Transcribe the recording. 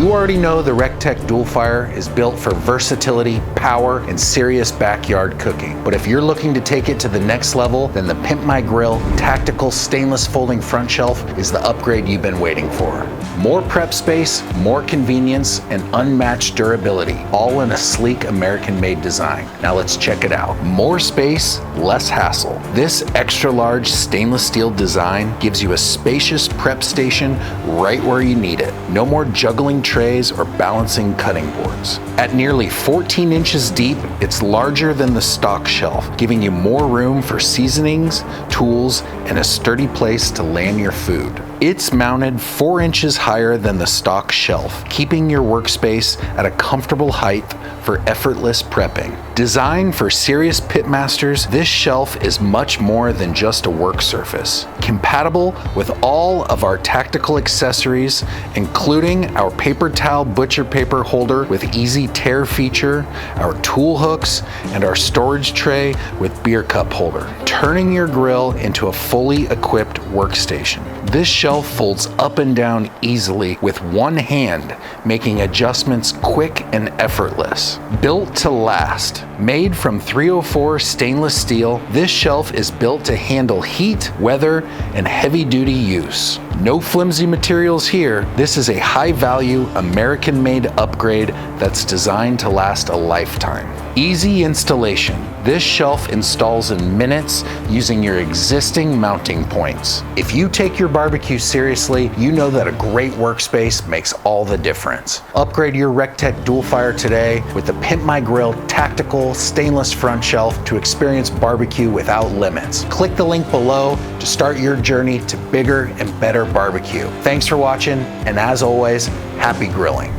You already know the RecTeq DualFire is built for versatility, power, and serious backyard cooking. But if you're looking to take it to the next level, then the Pimp My Grill tactical stainless folding front shelf is the upgrade you've been waiting for. More prep space, more convenience, and unmatched durability, all in a sleek American-made design. Now let's check it out. More space, less hassle. This extra-large stainless steel design gives you a spacious prep station right where you need it. No more juggling trays or balancing cutting boards. At nearly 14 inches deep, it's larger than the stock shelf, giving you more room for seasonings, tools, and a sturdy place to land your food. It's mounted 4 inches higher than the stock shelf, keeping your workspace at a comfortable height for effortless prepping. Designed for serious pitmasters, this shelf is much more than just a work surface. Compatible with all of our tactical accessories, including our paper towel butcher paper holder with easy tear feature, our tool hooks, and our storage tray with beer cup holder, turning your grill into a fully equipped workstation. This shelf folds up and down easily with one hand, making adjustments quick and effortless. Built to last. Made from 304 stainless steel, this shelf is built to handle heat, weather, and heavy-duty use. No flimsy materials here. This is a high-value, American-made upgrade that's designed to last a lifetime. Easy installation. This shelf installs in minutes using your existing mounting points. If you take your barbecue seriously, you know that a great workspace makes all the difference. Upgrade your RecTeq DualFire today with the Pimp My Grill tactical stainless front shelf to experience barbecue without limits. Click the link below to start your journey to bigger and better barbecue. Thanks for watching, and as always, happy grilling.